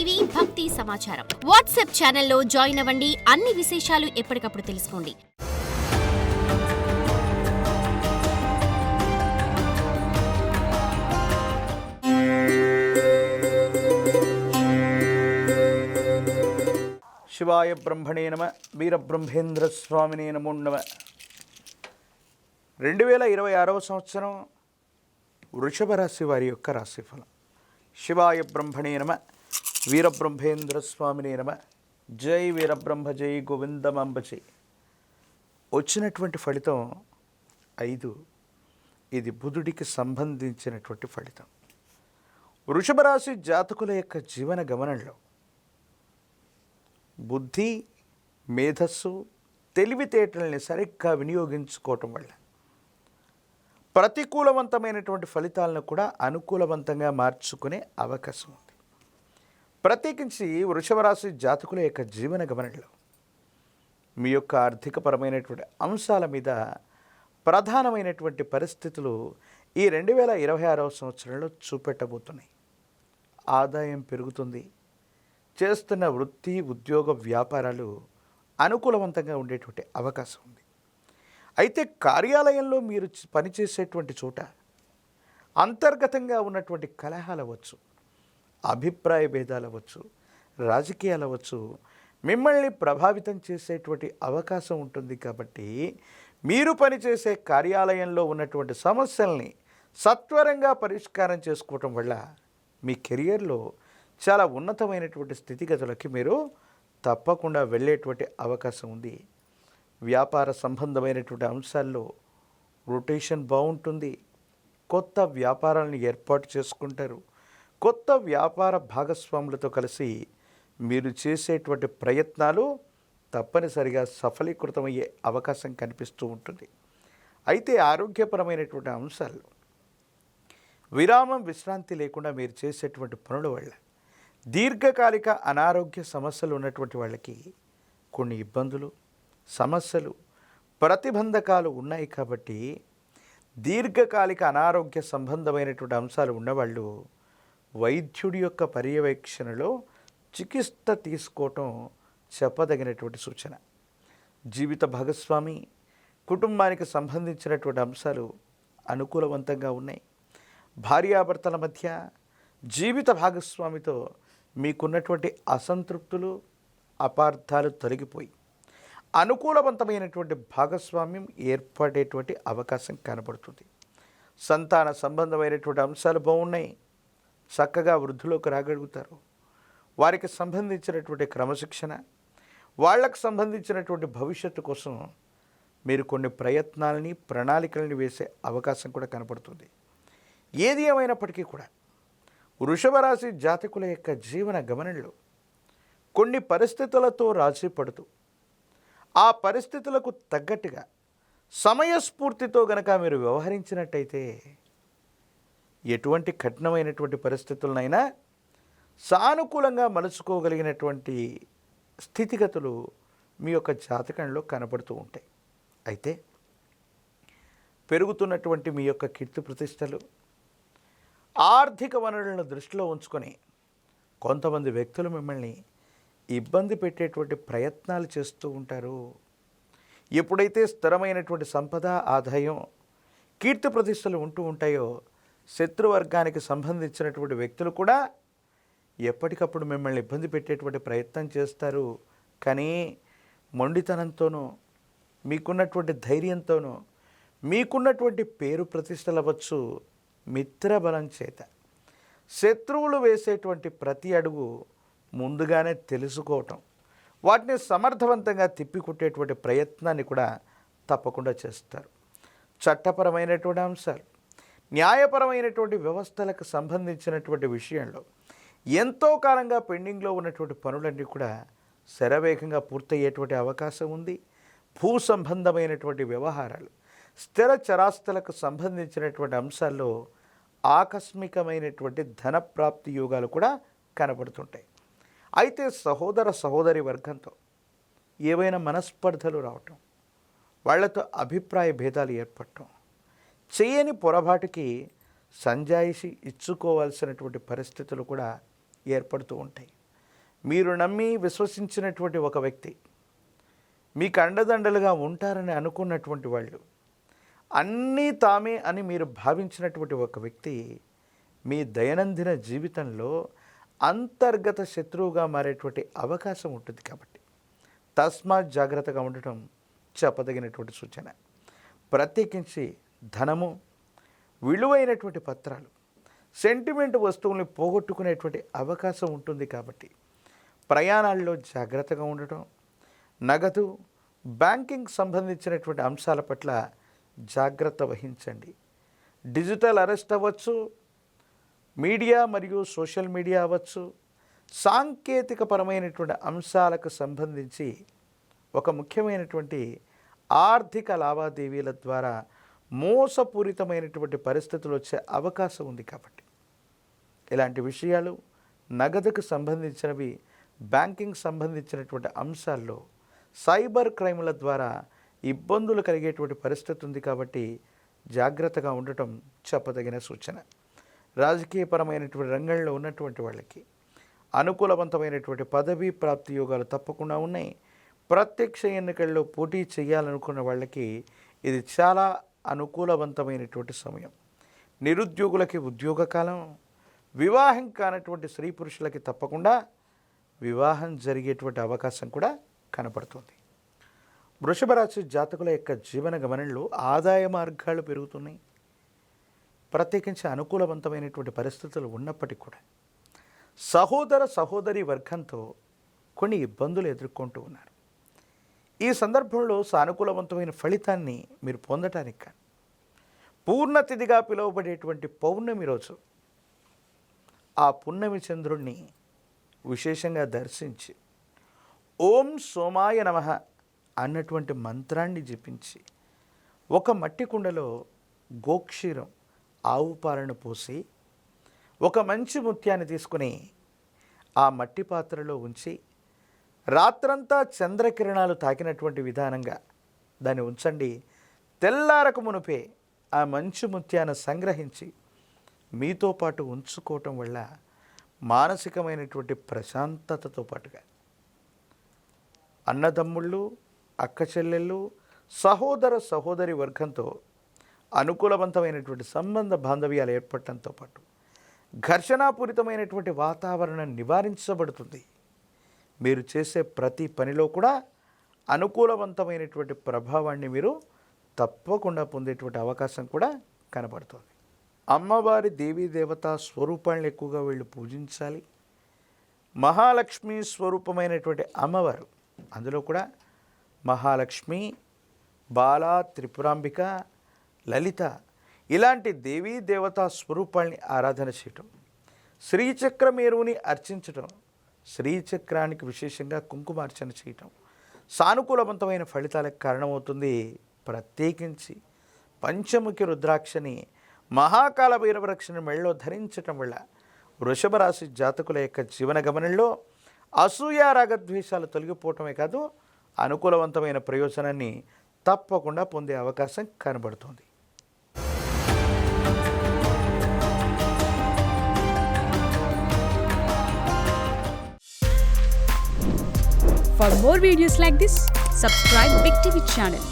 TV భక్తి సమాచారం WhatsApp ఛానల్లో జాయిన్ అవ్వండి. అన్ని విశేషాలు ఎప్పటికప్పుడు తెలుసుకోండి. శివాయ బ్రహ్మణే నమ వీరబ్రహ్మేంద్ర స్వామినే నమో నమ. 2026వ సంవత్సరం వృషభ రాశి వారి యొక్క రాశిఫలం. శివాయ బ్రహ్మణే నమ వీరబ్రహ్మేంద్ర స్వామినే నమ. జై వీరబ్రహ్మ జై గోవిందమాంబజై. వచ్చినటువంటి ఫలితం 5. ఇది బుధుడికి సంబంధించినటువంటి ఫలితం. వృషభ రాశి జాతకుల యొక్క జీవన గమనంలో బుద్ధి, మేధస్సు, తెలివితేటల్ని సరిగ్గా వినియోగించుకోవటం వల్ల ప్రతికూలవంతమైనటువంటి ఫలితాలను కూడా అనుకూలవంతంగా మార్చుకునే అవకాశం ఉంది. ప్రత్యేకించి వృషభ రాశి జాతకుల యొక్క జీవన గమనంలో మీ యొక్క ఆర్థికపరమైనటువంటి అంశాల మీద ప్రధానమైనటువంటి పరిస్థితులు ఈ 2026వ సంవత్సరంలో చూపెట్టబోతున్నాయి. ఆదాయం పెరుగుతుంది. చేస్తున్న వృత్తి, ఉద్యోగ, వ్యాపారాలు అనుకూలవంతంగా ఉండేటువంటి అవకాశం ఉంది. అయితే కార్యాలయంలో మీరు పనిచేసేటువంటి చోట అంతర్గతంగా ఉన్నటువంటి కలహాలు అవ్వచ్చు, అభిప్రాయ భేదాలు అవ్వచ్చు, రాజకీయాలు అవ్వచ్చు, మిమ్మల్ని ప్రభావితం చేసేటువంటి అవకాశం ఉంటుంది. కాబట్టి మీరు పనిచేసే కార్యాలయంలో ఉన్నటువంటి సమస్యల్ని సత్వరంగా పరిష్కారం చేసుకోవటం వల్ల మీ కెరియర్లో చాలా ఉన్నతమైనటువంటి స్థితిగతులకి మీరు తప్పకుండా వెళ్ళేటువంటి అవకాశం ఉంది. వ్యాపార సంబంధమైనటువంటి అంశాల్లో రొటేషన్ బాగుంటుంది. కొత్త వ్యాపారాలను ఏర్పాటు చేసుకుంటారు. కొత్త వ్యాపార భాగస్వాములతో కలిసి మీరు చేసేటువంటి ప్రయత్నాలు తప్పనిసరిగా సఫలీకృతమయ్యే అవకాశం కనిపిస్తూ ఉంటుంది. అయితే ఆరోగ్యపరమైనటువంటి అంశాల్లో విరామం, విశ్రాంతి లేకుండా మీరు చేసేటువంటి పనుల వల్ల దీర్ఘకాలిక అనారోగ్య సమస్యలు ఉన్నటువంటి వాళ్ళకి కొన్ని ఇబ్బందులు, సమస్యలు, ప్రతిబంధకాలు ఉన్నాయి. కాబట్టి దీర్ఘకాలిక అనారోగ్య సంబంధమైనటువంటి అంశాలు ఉన్నవాళ్ళు వైద్యుడి యొక్క పర్యవేక్షణలో చికిత్స తీసుకోవటం చెప్పదగినటువంటి సూచన. జీవిత భాగస్వామి, కుటుంబానికి సంబంధించినటువంటి అంశాలు అనుకూలవంతంగా ఉన్నాయి. భార్యాభర్తల మధ్య, జీవిత భాగస్వామితో మీకున్నటువంటి అసంతృప్తులు, అపార్థాలు తొలగిపోయి అనుకూలవంతమైనటువంటి భాగస్వామ్యం ఏర్పడేటువంటి అవకాశం కనబడుతుంది. సంతాన సంబంధమైనటువంటి అంశాలు బాగున్నాయి. చక్కగా వృద్ధిలోకి రాగలుగుతారు. వారికి సంబంధించినటువంటి క్రమశిక్షణ, వాళ్ళకు సంబంధించినటువంటి భవిష్యత్తు కోసం మీరు కొన్ని ప్రయత్నాలని, ప్రణాళికలని వేసే అవకాశం కూడా కనపడుతుంది. ఏది ఏమైనప్పటికీ కూడా వృషభ రాశి జాతకుల యొక్క జీవన గమనంలో కొన్ని పరిస్థితులతో రాజీ పడుతూ ఆ పరిస్థితులకు తగ్గట్టుగా సమయస్ఫూర్తితో గనక మీరు వ్యవహరించినట్టయితే ఎటువంటి కఠినమైనటువంటి పరిస్థితులనైనా సానుకూలంగా మలుచుకోగలిగినటువంటి స్థితిగతులు మీ యొక్క జాతకంలో కనపడుతూ ఉంటాయి. అయితే పెరుగుతున్నటువంటి మీ యొక్క కీర్తి ప్రతిష్టలు, ఆర్థిక వనరులను దృష్టిలో ఉంచుకొని కొంతమంది వ్యక్తులు మిమ్మల్ని ఇబ్బంది పెట్టేటువంటి ప్రయత్నాలు చేస్తూ ఉంటారు. ఎప్పుడైతే స్థిరమైనటువంటి సంపద, ఆదాయం, కీర్తి ప్రతిష్టలు ఉంటూ ఉంటాయో శత్రువర్గానికి సంబంధించినటువంటి వ్యక్తులు కూడా ఎప్పటికప్పుడు మిమ్మల్ని ఇబ్బంది పెట్టేటువంటి ప్రయత్నం చేస్తారు. కానీ మొండితనంతోనూ, మీకున్నటువంటి ధైర్యంతోనూ, మీకున్నటువంటి పేరు ప్రతిష్టలు అవ్వచ్చు, మిత్రబలం చేత శత్రువులు వేసేటువంటి ప్రతి అడుగు ముందుగానే తెలుసుకోవటం, వాటిని సమర్థవంతంగా తిప్పికొట్టేటువంటి ప్రయత్నాన్ని కూడా తప్పకుండా చేస్తారు. చట్టపరమైనటువంటి అంశాలు, న్యాయపరమైనటువంటి వ్యవస్థలకు సంబంధించినటువంటి విషయంలో ఎంతో కాలంగా పెండింగ్లో ఉన్నటువంటి పనులన్నీ కూడా శరవేగంగా పూర్తయ్యేటువంటి అవకాశం ఉంది. భూ సంబంధమైనటువంటి వ్యవహారాలు, స్థిర చరాస్తులకు సంబంధించినటువంటి అంశాల్లో ఆకస్మికమైనటువంటి ధనప్రాప్తి యోగాలు కూడా కనబడుతుంటాయి. అయితే సహోదర సహోదరి వర్గంతో ఏవైనా మనస్పర్ధలు రావటం, వాళ్లతో అభిప్రాయ భేదాలు ఏర్పడటం, చేయని పొరపాటుకి సంజాయిషి ఇచ్చుకోవాల్సినటువంటి పరిస్థితులు కూడా ఏర్పడుతూ ఉంటాయి. మీరు నమ్మి విశ్వసించినటువంటి ఒక వ్యక్తి, మీకు అండదండలుగా ఉంటారని అనుకున్నటువంటి వాళ్ళు, అన్నీ తామే అని మీరు భావించినటువంటి ఒక వ్యక్తి మీ దైనందిన జీవితంలో అంతర్గత శత్రువుగా మారేటువంటి అవకాశం ఉంటుంది. కాబట్టి తస్మాత్ జాగ్రత్తగా ఉండటం చెప్పదగినటువంటి సూచన. ప్రత్యేకించి ధనము, విలువైనటువంటి పత్రాలు, సెంటిమెంట్ వస్తువుల్ని పోగొట్టుకునేటువంటి అవకాశం ఉంటుంది. కాబట్టి ప్రయాణాల్లో జాగ్రత్తగా ఉండటం, నగదు, బ్యాంకింగ్ సంబంధించినటువంటి అంశాల పట్ల జాగ్రత్త వహించండి. డిజిటల్ అరెస్ట్ అవ్వచ్చు, మీడియా మరియు సోషల్ మీడియా అవ్వచ్చు, సాంకేతికపరమైనటువంటి అంశాలకు సంబంధించి ఒక ముఖ్యమైనటువంటి ఆర్థిక లావాదేవీల ద్వారా మోసపూరితమైనటువంటి పరిస్థితులు వచ్చే అవకాశం ఉంది. కాబట్టి ఇలాంటి విషయాలు, నగదుకు సంబంధించినవి, బ్యాంకింగ్ సంబంధించినటువంటి అంశాల్లో సైబర్ క్రైముల ద్వారా ఇబ్బందులు కలిగేటువంటి పరిస్థితి ఉంది. కాబట్టి జాగ్రత్తగా ఉండటం చెప్పదగిన సూచన. రాజకీయపరమైనటువంటి రంగంలో ఉన్నటువంటి వాళ్ళకి అనుకూలవంతమైనటువంటి పదవీ ప్రాప్తి యోగాలు తప్పకుండా ఉన్నాయి. ప్రత్యక్ష ఎన్నికల్లో పోటీ చేయాలనుకున్న వాళ్ళకి ఇది చాలా అనుకూలవంతమైనటువంటి సమయం. నిరుద్యోగులకి ఉద్యోగ కాలం, వివాహం కానటువంటి స్త్రీ పురుషులకి తప్పకుండా వివాహం జరిగేటువంటి అవకాశం కూడా కనపడుతుంది. వృషభ రాశి జాతకుల యొక్క జీవన గమనంలో ఆదాయ మార్గాలు పెరుగుతున్నాయి. ప్రత్యేకించి అనుకూలవంతమైనటువంటి పరిస్థితులు ఉన్నప్పటికీ కూడా సహోదర సహోదరి వర్గంతో కొన్ని ఇబ్బందులు ఎదుర్కొంటూ ఉన్నారు. ఈ సందర్భంలో సానుకూలవంతమైన ఫలితాన్ని మీరు పొందటానికి కానీ పూర్ణతిథిగా పిలువబడేటువంటి పౌర్ణమి రోజు ఆ పున్నమి చంద్రుణ్ణి విశేషంగా దర్శించి ఓం సోమాయ నమః అన్నటువంటి మంత్రాన్ని జపించి ఒక మట్టి కుండలో గోక్షీరం, ఆవు పాలను పోసి ఒక మంచి ముత్యాన్ని తీసుకుని ఆ మట్టి పాత్రలో ఉంచి రాత్రంతా చంద్రకిరణాలు తాకినటువంటి విధానంగా దాన్ని ఉంచండి. తెల్లారకు మునుపే ఆ మంచి ముత్యాన్ని సంగ్రహించి మీతో పాటు ఉంచుకోవటం వల్ల మానసికమైనటువంటి ప్రశాంతతతో పాటుగా అన్నదమ్ముళ్ళు, అక్క చెల్లెళ్ళు, సహోదర సహోదరి వర్గంతో అనుకూలవంతమైనటువంటి సంబంధ బాంధవ్యాలు ఏర్పడటంతో పాటు ఘర్షణాపూరితమైనటువంటి వాతావరణం నివారించబడుతుంది. మీరు చేసే ప్రతి పనిలో కూడా అనుకూలవంతమైనటువంటి ప్రభావాన్ని మీరు తప్పకుండా పొందేటువంటి అవకాశం కూడా కనబడుతుంది. అమ్మవారి దేవీ దేవతా స్వరూపాలను ఎక్కువగా వీళ్ళు పూజించాలి. మహాలక్ష్మి స్వరూపమైనటువంటి అమ్మవారు, అందులో కూడా మహాలక్ష్మి, బాలా, త్రిపురాంబిక, లలిత ఇలాంటి దేవీ దేవతా స్వరూపాల్ని ఆరాధన చేయటం, శ్రీచక్రమేరువుని అర్చించటం, శ్రీచక్రానికి విశేషంగా కుంకుమార్చన చేయటం సానుకూలవంతమైన ఫలితాలకు కారణమవుతుంది. ప్రత్యేకించి పంచముఖి రుద్రాక్షని, మహాకాల భైరవరక్షని మెళ్ళలో ధరించటం వల్ల వృషభ రాశి జాతకుల యొక్క జీవన గమనంలో అసూయ, రాగద్వేషాలు తొలగిపోవటమే కాదు, అనుకూలవంతమైన ప్రయోజనాన్ని తప్పకుండా పొందే అవకాశం కనబడుతుంది. For more videos like this, subscribe Big TV channel.